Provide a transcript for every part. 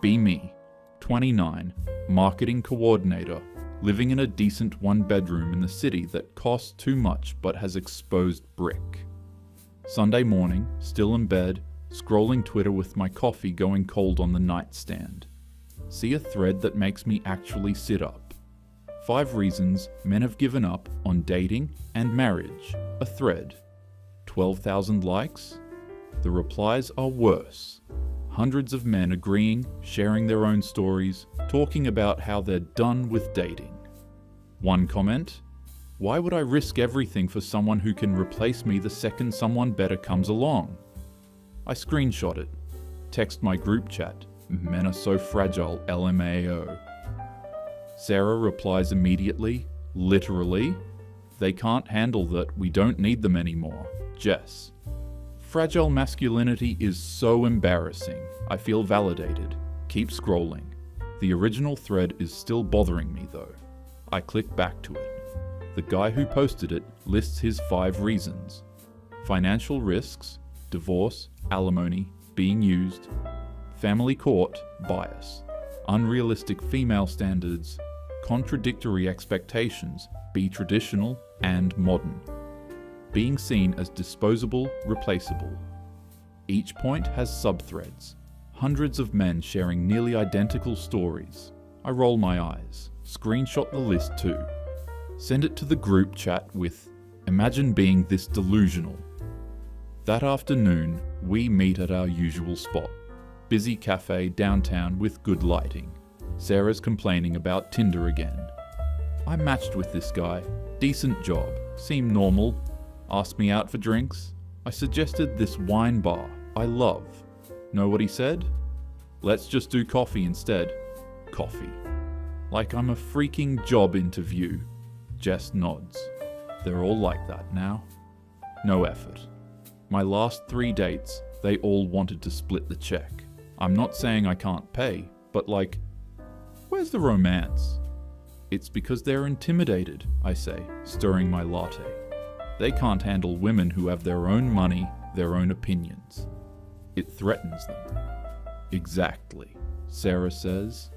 Be me, 29, marketing coordinator, living in a decent one-bedroom in the city that costs too much but has exposed brick. Sunday morning, still in bed, scrolling Twitter with my coffee going cold on the nightstand. See a thread that makes me actually sit up. 5 reasons men have given up on dating and marriage. A thread. 12,000 likes? The replies are worse. Hundreds of men agreeing, sharing their own stories, talking about how they're done with dating. One comment: why would I risk everything for someone who can replace me the second someone better comes along? I screenshot it. Text my group chat. Men are so fragile, LMAO. Sarah replies immediately, literally, they can't handle that, we don't need them anymore. Jess. Fragile masculinity is so embarrassing. I feel validated. Keep scrolling. The original thread is still bothering me though. I click back to it. The guy who posted it lists his 5 reasons. Financial risks, divorce, alimony, being used, family court, bias, unrealistic female standards, contradictory expectations, be traditional and modern. Being seen as disposable, replaceable. Each point has subthreads. Hundreds of men sharing nearly identical stories. I roll my eyes. Screenshot the list too. Send it to the group chat with, imagine being this delusional. That afternoon, we meet at our usual spot. Busy cafe downtown with good lighting. Sarah's complaining about Tinder again. I matched with this guy. Decent job. Seemed normal. Asked me out for drinks. I suggested this wine bar I love. Know what he said? Let's just do coffee instead. Coffee. Like I'm a freaking job interview. Jess nods. They're all like that now. No effort. My last 3 dates, they all wanted to split the check. I'm not saying I can't pay, but like, where's the romance? It's because they're intimidated, I say, stirring my latte. They can't handle women who have their own money, their own opinions. It threatens them. Exactly, Sarah says.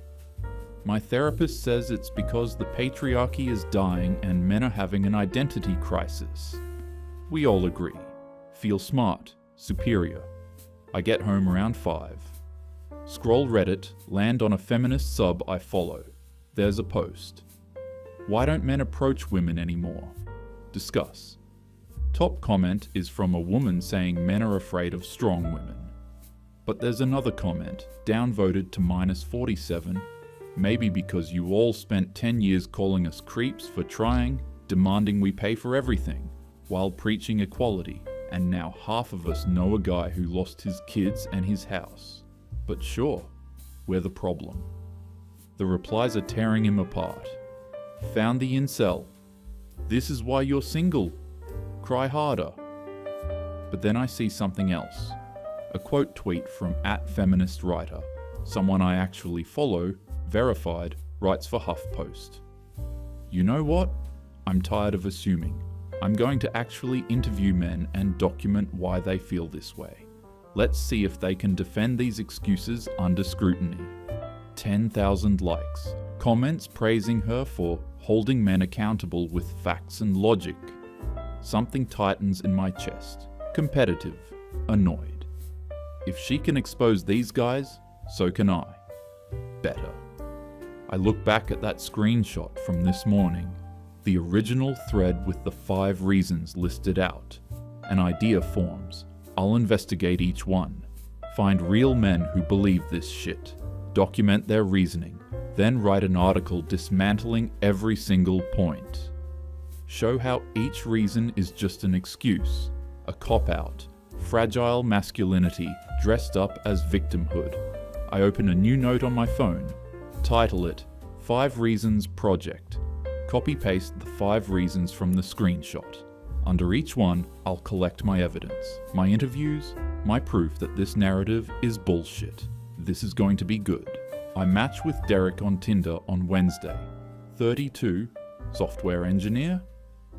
My therapist says it's because the patriarchy is dying and men are having an identity crisis. We all agree. Feel smart, superior. I get home around 5. Scroll Reddit, land on a feminist sub I follow. There's a post. Why don't men approach women anymore? Discuss. Top comment is from a woman saying men are afraid of strong women. But there's another comment, downvoted to -47, maybe because you all spent 10 years calling us creeps for trying, demanding we pay for everything, while preaching equality, and now half of us know a guy who lost his kids and his house. But sure, we're the problem. The replies are tearing him apart. Found the incel. This is why you're single. Cry harder. But then I see something else. A quote tweet from @feministwriter, someone I actually follow, verified, writes for HuffPost. You know what? I'm tired of assuming. I'm going to actually interview men and document why they feel this way. Let's see if they can defend these excuses under scrutiny. 10,000 likes. Comments praising her for holding men accountable with facts and logic. Something tightens in my chest. Competitive. Annoyed. If she can expose these guys, so can I. Better. I look back at that screenshot from this morning. The original thread with the 5 reasons listed out. An idea forms. I'll investigate each one. Find real men who believe this shit. Document their reasoning. Then write an article dismantling every single point. Show how each reason is just an excuse, a cop-out, fragile masculinity dressed up as victimhood. I open a new note on my phone. Title it, 5 Reasons Project. Copy-paste the 5 reasons from the screenshot. Under each one, I'll collect my evidence, my interviews, my proof that this narrative is bullshit. This is going to be good. I match with Derek on Tinder on Wednesday. 32, software engineer,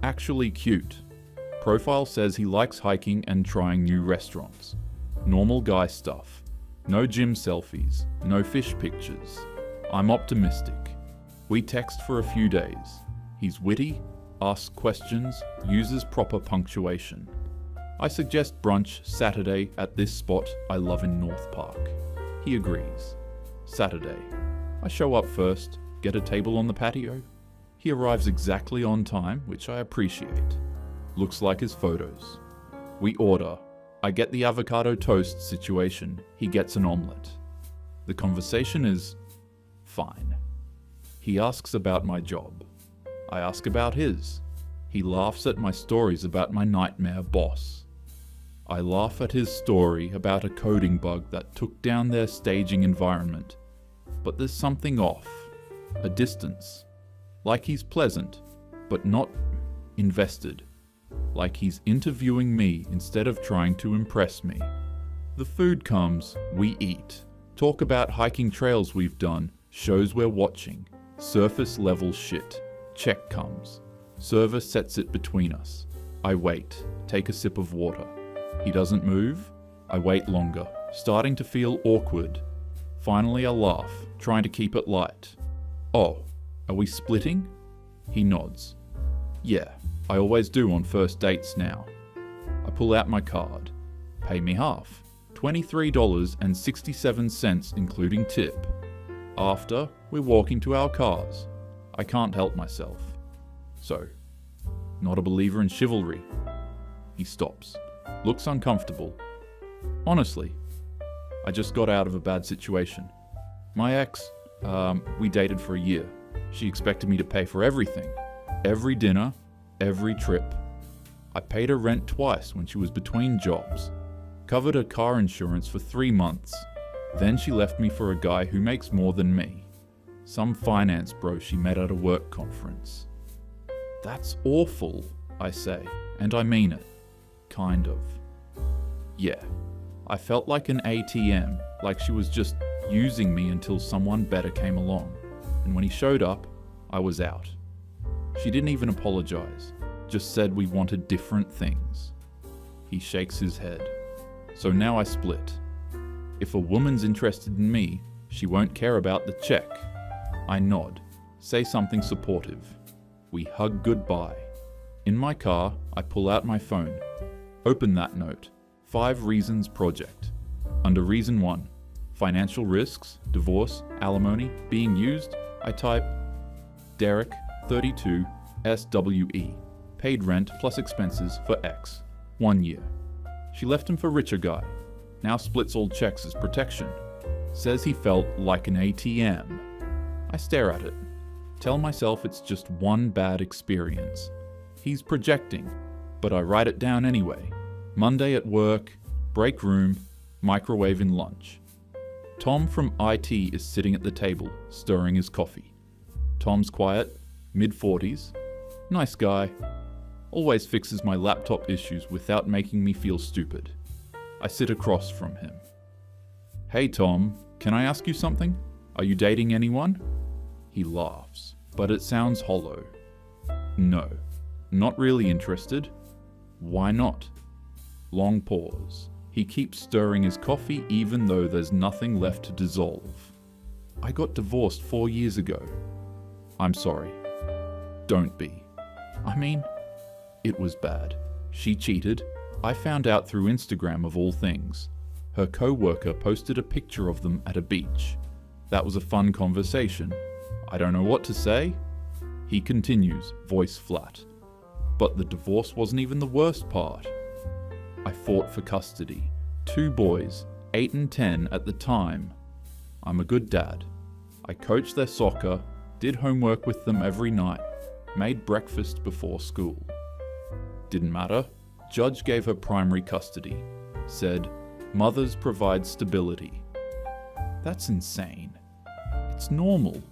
actually cute. Profile says he likes hiking and trying new restaurants. Normal guy stuff. No gym selfies, no fish pictures. I'm optimistic. We text for a few days. He's witty, asks questions, uses proper punctuation. I suggest brunch Saturday at this spot I love in North Park. He agrees. Saturday. I show up first, get a table on the patio. He arrives exactly on time, which I appreciate. Looks like his photos. We order. I get the avocado toast situation. He gets an omelette. The conversation is fine. He asks about my job. I ask about his. He laughs at my stories about my nightmare boss. I laugh at his story about a coding bug that took down their staging environment. But there's something off. A distance. Like he's pleasant, but not invested. Like he's interviewing me instead of trying to impress me. The food comes, we eat. Talk about hiking trails we've done, shows we're watching. Surface level shit. Check comes. Server sets it between us. I wait, take a sip of water. He doesn't move. I wait longer, starting to feel awkward. Finally I laugh, trying to keep it light. Oh, are we splitting? He nods. Yeah, I always do on first dates now. I pull out my card. Pay me half. $23.67 including tip. After, we're walking to our cars. I can't help myself. So, not a believer in chivalry. He stops. Looks uncomfortable. Honestly, I just got out of a bad situation. My ex, we dated for a year. She expected me to pay for everything. Every dinner, every trip. I paid her rent twice when she was between jobs. Covered her car insurance for 3 months. Then she left me for a guy who makes more than me. Some finance bro she met at a work conference. That's awful, I say, and I mean it. Kind of. Yeah, I felt like an ATM, like she was just using me until someone better came along. And when he showed up, I was out. She didn't even apologize, just said we wanted different things. He shakes his head. So now I split. If a woman's interested in me, she won't care about the check. I nod, say something supportive. We hug goodbye. In my car, I pull out my phone. Open that note. 5 Reasons Project. Under Reason 1, financial risks, divorce, alimony, being used, I type Derek, 32, SWE. Paid rent plus expenses for X. 1 year. She left him for richer guy. Now splits all checks as protection. Says he felt like an ATM. I stare at it. Tell myself it's just one bad experience. He's projecting, but I write it down anyway. Monday at work, break room, microwave in lunch. Tom from IT is sitting at the table, stirring his coffee. Tom's quiet, mid-40s. Nice guy. Always fixes my laptop issues without making me feel stupid. I sit across from him. Hey Tom, can I ask you something? Are you dating anyone? He laughs, but it sounds hollow. No, not really interested. Why not? Long pause. He keeps stirring his coffee even though there's nothing left to dissolve. I got divorced 4 years ago. I'm sorry. Don't be. I mean, it was bad. She cheated. I found out through Instagram of all things. Her co-worker posted a picture of them at a beach. That was a fun conversation. I don't know what to say. He continues, voice flat. But the divorce wasn't even the worst part. I fought for custody. 2 boys, 8 and 10 at the time. I'm a good dad. I coached their soccer, did homework with them every night, made breakfast before school. Didn't matter. Judge gave her primary custody. Said, mothers provide stability. That's insane. It's normal.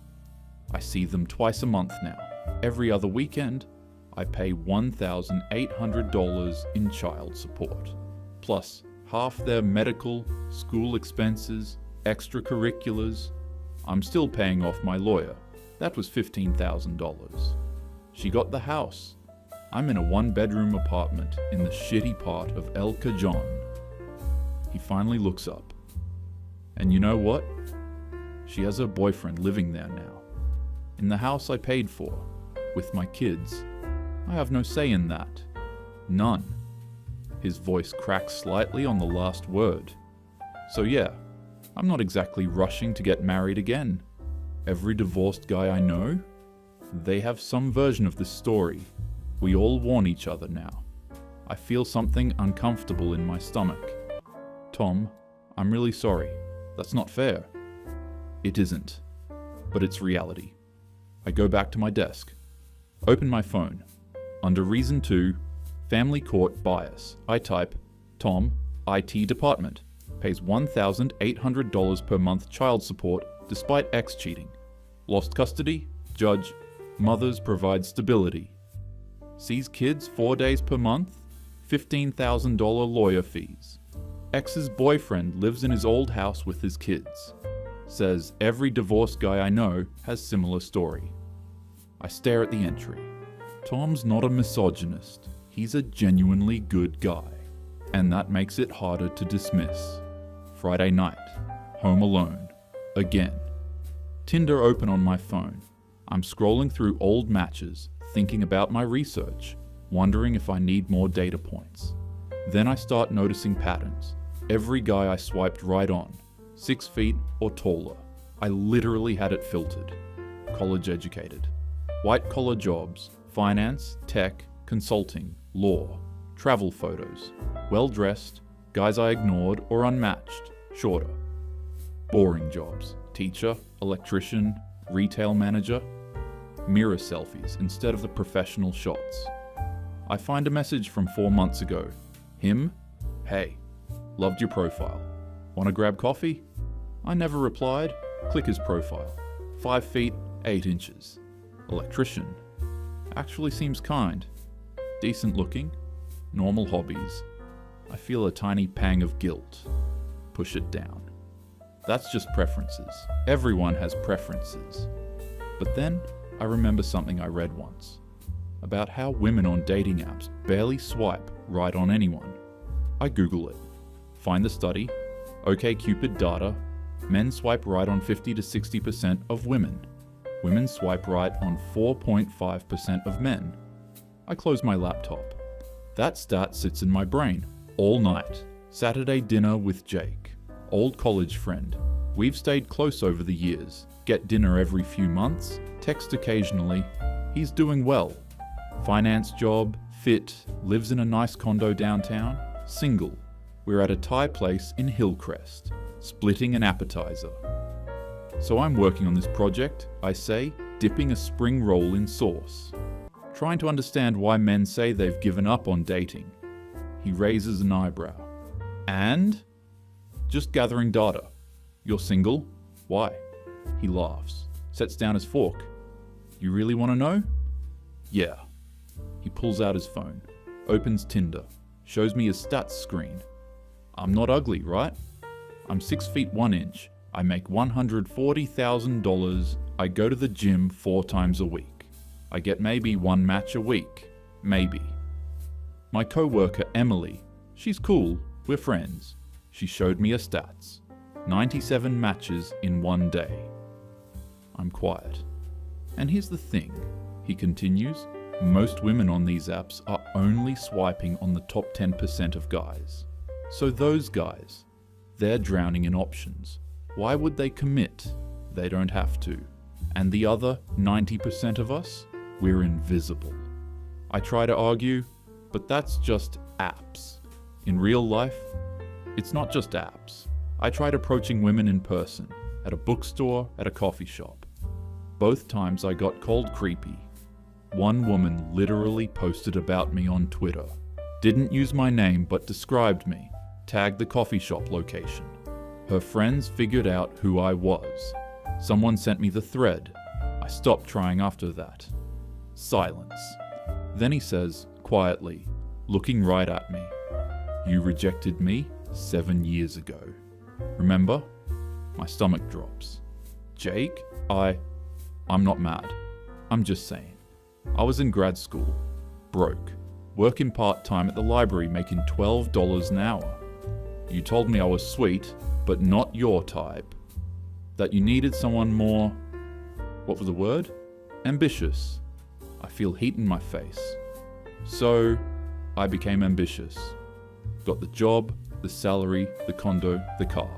I see them twice a month now. Every other weekend, I pay $1,800 in child support, plus half their medical, school expenses, extracurriculars. I'm still paying off my lawyer. That was $15,000. She got the house. I'm in a 1-bedroom apartment in the shitty part of El Cajon. He finally looks up. And you know what? She has her boyfriend living there now. In the house I paid for, with my kids. I have no say in that. None. His voice cracks slightly on the last word. So yeah, I'm not exactly rushing to get married again. Every divorced guy I know, they have some version of this story. We all warn each other now. I feel something uncomfortable in my stomach. Tom, I'm really sorry. That's not fair. It isn't. But it's reality. I go back to my desk. Open my phone. Under Reason 2, Family Court Bias, I type, Tom, IT Department, pays $1,800 per month child support despite ex cheating. Lost custody, judge, mothers provide stability. Sees kids 4 days per month, $15,000 lawyer fees. Ex's boyfriend lives in his old house with his kids. Says every divorced guy I know has similar story. I stare at the entry. Tom's not a misogynist. He's a genuinely good guy. And that makes it harder to dismiss. Friday night. Home alone. Again. Tinder open on my phone. I'm scrolling through old matches, thinking about my research, wondering if I need more data points. Then I start noticing patterns. Every guy I swiped right on, 6 feet or taller. I literally had it filtered. College educated. White collar jobs, finance, tech, consulting, law, travel photos, well dressed, guys I ignored or unmatched, shorter. Boring jobs, teacher, electrician, retail manager, mirror selfies instead of the professional shots. I find a message from 4 months ago. Him, hey, loved your profile. Wanna grab coffee? I never replied. Click his profile. 5 feet, 8 inches. Electrician. Actually seems kind. Decent looking. Normal hobbies. I feel a tiny pang of guilt. Push it down. That's just preferences. Everyone has preferences. But then, I remember something I read once. About how women on dating apps barely swipe right on anyone. I Google it. Find the study. OkCupid data. Men swipe right on 50 to 60% of women. Women swipe right on 4.5% of men. I close my laptop. That stat sits in my brain all night. Saturday dinner with Jake. Old college friend. We've stayed close over the years. Get dinner every few months. Text occasionally. He's doing well. Finance job. Fit. Lives in a nice condo downtown. Single. We're at a Thai place in Hillcrest. Splitting an appetizer. So I'm working on this project, I say, dipping a spring roll in sauce. Trying to understand why men say they've given up on dating. He raises an eyebrow. And? Just gathering data. You're single? Why? He laughs, sets down his fork. You really want to know? Yeah. He pulls out his phone, opens Tinder, shows me his stats screen. I'm not ugly, right? I'm 6 feet 1 inch. I make $140,000. I go to the gym 4 times a week. I get maybe 1 match a week. Maybe. My co-worker Emily, she's cool, we're friends. She showed me her stats. 97 matches in 1 day. I'm quiet. And here's the thing, he continues, most women on these apps are only swiping on the top 10% of guys. So those guys, they're drowning in options. Why would they commit? They don't have to. And the other 90% of us, we're invisible. I try to argue, but that's just apps. In real life, it's not just apps. I tried approaching women in person, at a bookstore, at a coffee shop. Both times I got cold creepy. One woman literally posted about me on Twitter. Didn't use my name but described me, tagged the coffee shop location. Her friends figured out who I was. Someone sent me the thread. I stopped trying after that. Silence. Then he says, quietly, looking right at me, "You rejected me 7 years ago. Remember?" My stomach drops. Jake, I'm not mad. I'm just saying. I was in grad school, broke, working part-time at the library making $12 an hour. You told me I was sweet, but not your type. That you needed someone more, what was the word? Ambitious. I feel heat in my face. So, I became ambitious. Got the job, the salary, the condo, the car.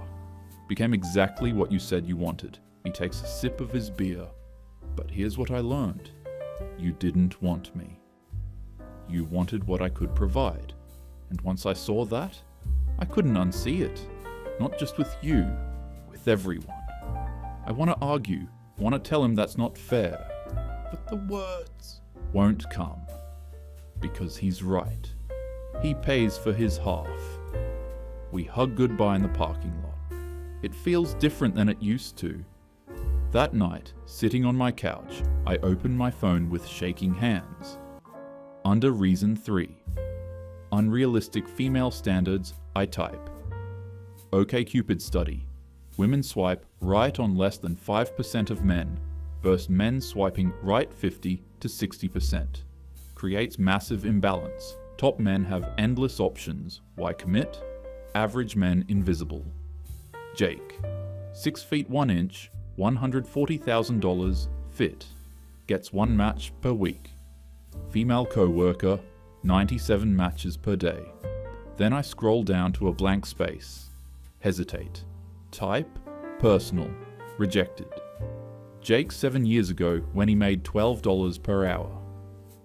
Became exactly what you said you wanted. He takes a sip of his beer. But here's what I learned. You didn't want me. You wanted what I could provide. And once I saw that, I couldn't unsee it. Not just with you, with everyone. I want to argue, want to tell him that's not fair. But the words won't come. Because he's right. He pays for his half. We hug goodbye in the parking lot. It feels different than it used to. That night, sitting on my couch, I open my phone with shaking hands. Under reason 3. Unrealistic female standards, I type. OkCupid study. Women swipe right on less than 5% of men, versus men swiping right 50 to 60%. Creates massive imbalance. Top men have endless options. Why commit? Average men invisible. Jake. 6 feet 1 inch, $140,000, fit. Gets 1 match per week. Female co-worker, 97 matches per day. Then I scroll down to a blank space. Hesitate. Type, personal, rejected. Jake 7 years ago when he made $12 per hour.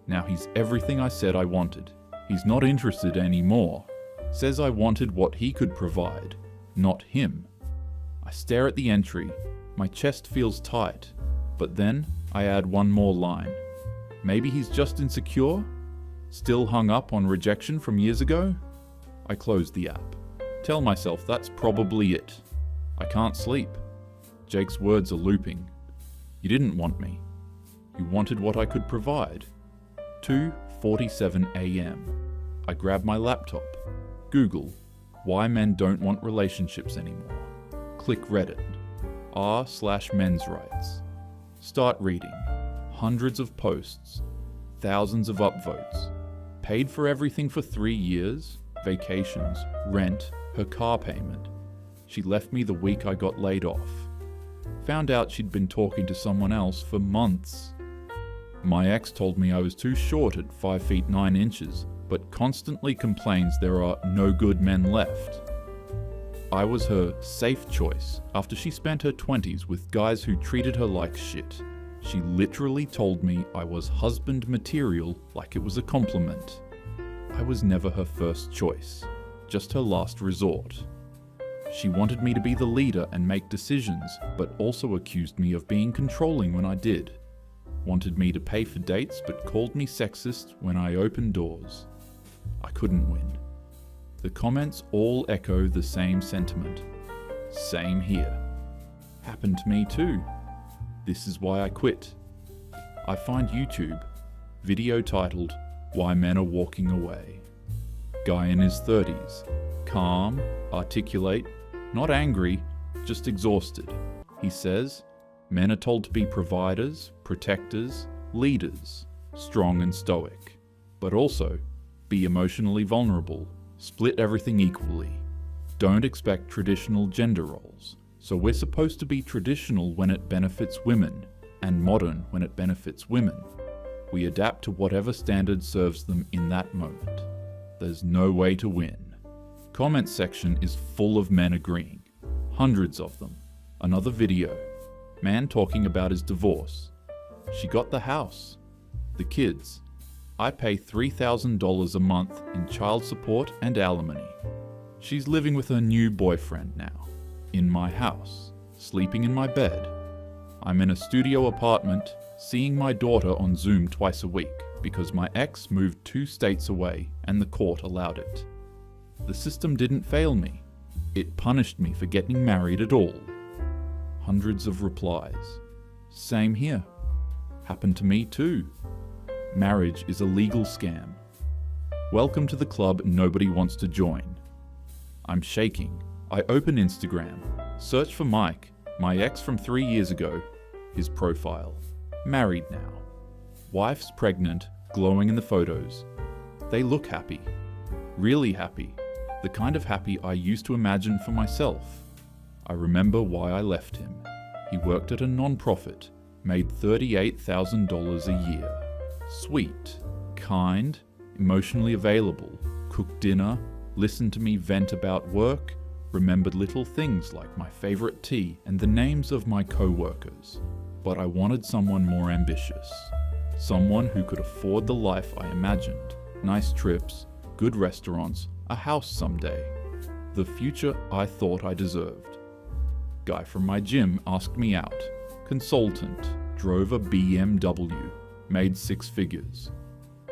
Now he's everything I said I wanted. He's not interested anymore. Says I wanted what he could provide, not him. I stare at the entry. My chest feels tight. But then I add one more line. Maybe he's just insecure? Still hung up on rejection from years ago? I close the app. Tell myself that's probably it. I can't sleep. Jake's words are looping. You didn't want me. You wanted what I could provide. 2:47 a.m. I grab my laptop. Google, why men don't want relationships anymore. Click Reddit. r/men's rights. Start reading. Hundreds of posts. Thousands of upvotes. Paid for everything for 3 years. Vacations, rent, her car payment. She left me the week I got laid off. Found out she'd been talking to someone else for months. My ex told me I was too short at 5 feet 9 inches, but constantly complains there are no good men left. I was her safe choice after she spent her 20s with guys who treated her like shit. She literally told me I was husband material like it was a compliment. I was never her first choice, just her last resort. She wanted me to be the leader and make decisions, but also accused me of being controlling when I did. Wanted me to pay for dates, but called me sexist when I opened doors. I couldn't win. The comments all echo the same sentiment. Same here. Happened to me too. This is why I quit. I find YouTube, video titled, Why Men Are Walking Away. Guy in his 30s, calm, articulate, not angry, just exhausted. He says, men are told to be providers, protectors, leaders, strong and stoic, but also be emotionally vulnerable, split everything equally. Don't expect traditional gender roles. So we're supposed to be traditional when it benefits women, and modern when it benefits women. We adapt to whatever standard serves them in that moment. There's no way to win. Comment section is full of men agreeing. Hundreds of them. Another video. Man talking about his divorce. She got the house. The kids. I pay $3,000 a month in child support and alimony. She's living with her new boyfriend now. In my house. Sleeping in my bed. I'm in a studio apartment, seeing my daughter on Zoom twice a week because my ex moved 2 states away and the court allowed it. The system didn't fail me. It punished me for getting married at all. Hundreds of replies. Same here. Happened to me too. Marriage is a legal scam. Welcome to the club nobody wants to join. I'm shaking. I open Instagram. Search for Mike, my ex from 3 years ago. His profile. Married now. Wife's pregnant, glowing in the photos. They look happy. Really happy. The kind of happy I used to imagine for myself. I remember why I left him. He worked at a non-profit, made $38,000 a year. Sweet, kind, emotionally available, cooked dinner, listened to me vent about work, remembered little things like my favorite tea and the names of my co-workers. But I wanted someone more ambitious. Someone who could afford the life I imagined. Nice trips, good restaurants, a house someday. The future I thought I deserved. Guy from my gym asked me out. Consultant, drove a BMW, made 6 figures.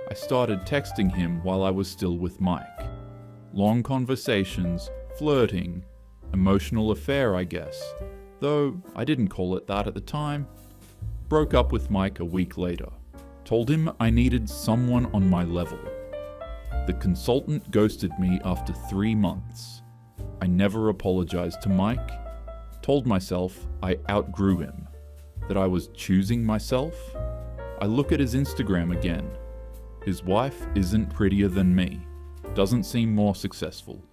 I started texting him while I was still with Mike. Long conversations, flirting, emotional affair I guess, though I didn't call it that at the time. Broke up with Mike a week later. Told him I needed someone on my level. The consultant ghosted me after 3 months. I never apologized to Mike. Told myself I outgrew him, that I was choosing myself. I look at his Instagram again. His wife isn't prettier than me, doesn't seem more successful,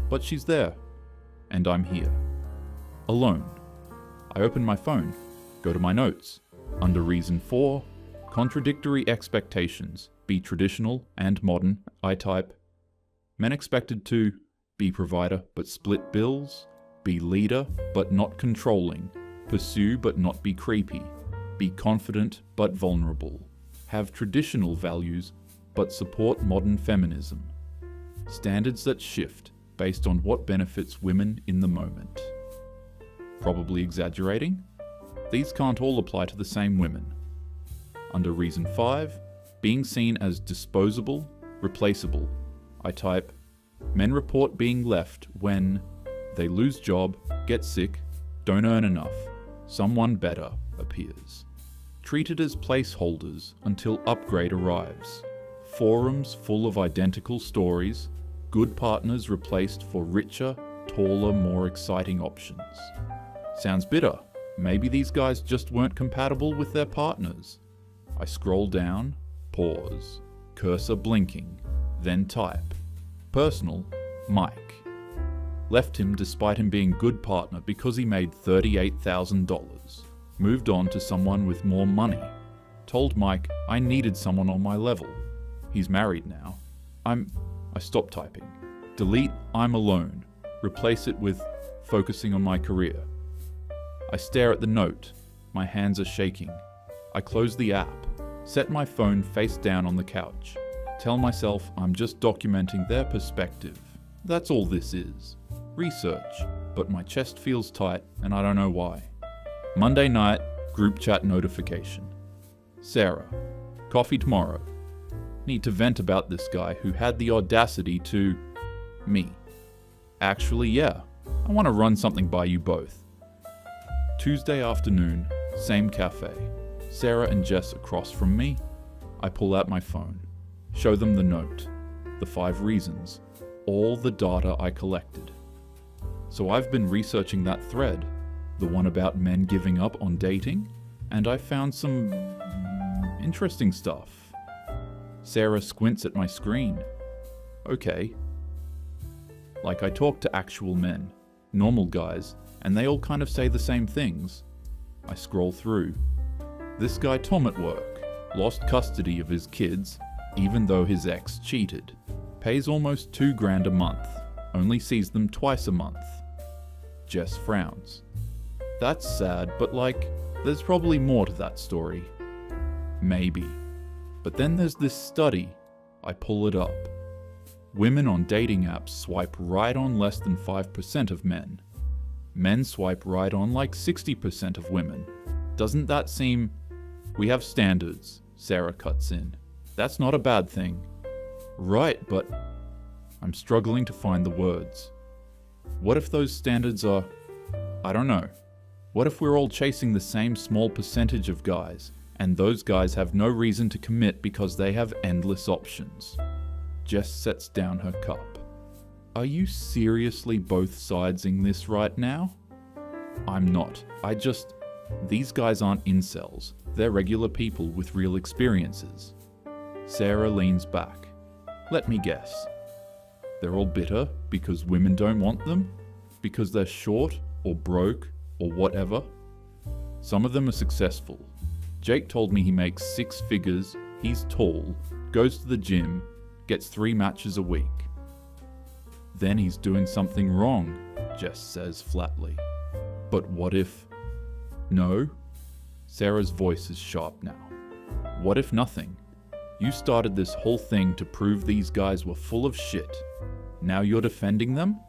but she's there, and I'm here. Alone. I open my phone, go to my notes. Under reason 4, contradictory expectations, be traditional and modern, I type. Men expected to be provider but split bills, be leader but not controlling, pursue but not be creepy, be confident but vulnerable, have traditional values but support modern feminism. Standards that shift based on what benefits women in the moment. Probably exaggerating? These can't all apply to the same women. Under reason 5, being seen as disposable, replaceable, I type, men report being left when they lose job, get sick, don't earn enough, someone better appears. Treated as placeholders until upgrade arrives. Forums full of identical stories, good partners replaced for richer, taller, more exciting options. Sounds bitter. Maybe these guys just weren't compatible with their partners. I scroll down, pause, cursor blinking, then type. Personal, Mike. Left him despite him being good partner because he made $38,000. Moved on to someone with more money. Told Mike I needed someone on my level. He's married now. I stop typing. Delete I'm alone. Replace it with focusing on my career. I stare at the note. My hands are shaking. I close the app. Set my phone face down on the couch. Tell myself I'm just documenting their perspective. That's all this is. Research. But my chest feels tight and I don't know why. Monday night, group chat notification. Sarah. Coffee tomorrow. Need to vent about this guy who had the audacity to... me. Actually, yeah. I want to run something by you both. Tuesday afternoon, same cafe. Sarah and Jess across from me. I pull out my phone. Show them the note. The 5 reasons. All the data I collected. So I've been researching that thread. The one about men giving up on dating. And I found some... interesting stuff. Sarah squints at my screen. Okay. Like I talk to actual men. Normal guys. And they all kind of say the same things. I scroll through. This guy Tom at work. Lost custody of his kids, even though his ex cheated. Pays almost $2,000 a month. Only sees them twice a month. Jess frowns. That's sad, but there's probably more to that story. Maybe. But then there's this study. I pull it up. Women on dating apps swipe right on less than 5% of men. Men swipe right on 60% of women. Doesn't that seem... We have standards, Sarah cuts in. That's not a bad thing. Right, but... I'm struggling to find the words. What if those standards are... I don't know. What if we're all chasing the same small percentage of guys, and those guys have no reason to commit because they have endless options? Jess sets down her cup. Are you seriously both sidesing this right now? I'm not. These guys aren't incels. They're regular people with real experiences. Sarah leans back. Let me guess. They're all bitter because women don't want them, because they're short or broke or whatever. Some of them are successful. Jake told me he makes 6 figures, he's tall, goes to the gym, gets 3 matches a week. Then he's doing something wrong, Jess says flatly. But what if... No? Sarah's voice is sharp now. What if nothing? You started this whole thing to prove these guys were full of shit. Now you're defending them?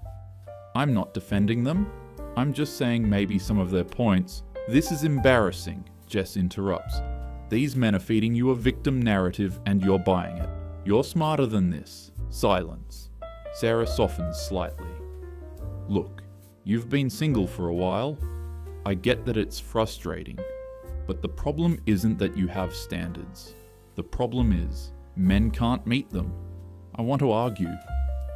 I'm not defending them. I'm just saying maybe some of their points. This is embarrassing, Jess interrupts. These men are feeding you a victim narrative and you're buying it. You're smarter than this. Silence. Sarah softens slightly. Look, you've been single for a while. I get that it's frustrating, but the problem isn't that you have standards. The problem is, men can't meet them. I want to argue.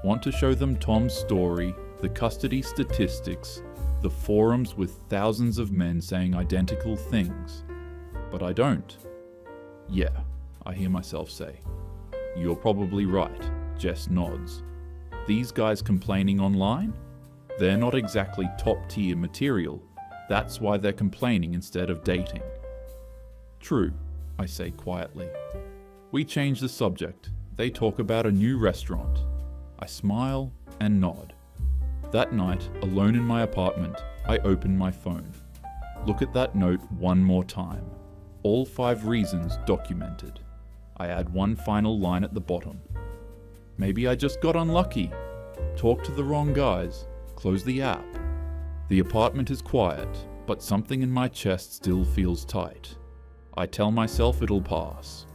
Want to show them Tom's story, the custody statistics, the forums with thousands of men saying identical things. But I don't. Yeah, I hear myself say. You're probably right, Jess nods. These guys complaining online? They're not exactly top-tier material. That's why they're complaining instead of dating. True, I say quietly. We change the subject. They talk about a new restaurant. I smile and nod. That night, alone in my apartment, I open my phone. Look at that note one more time. All 5 reasons documented. I add one final line at the bottom. Maybe I just got unlucky. Talked to the wrong guys. Close the app. The apartment is quiet, but something in my chest still feels tight. I tell myself it'll pass.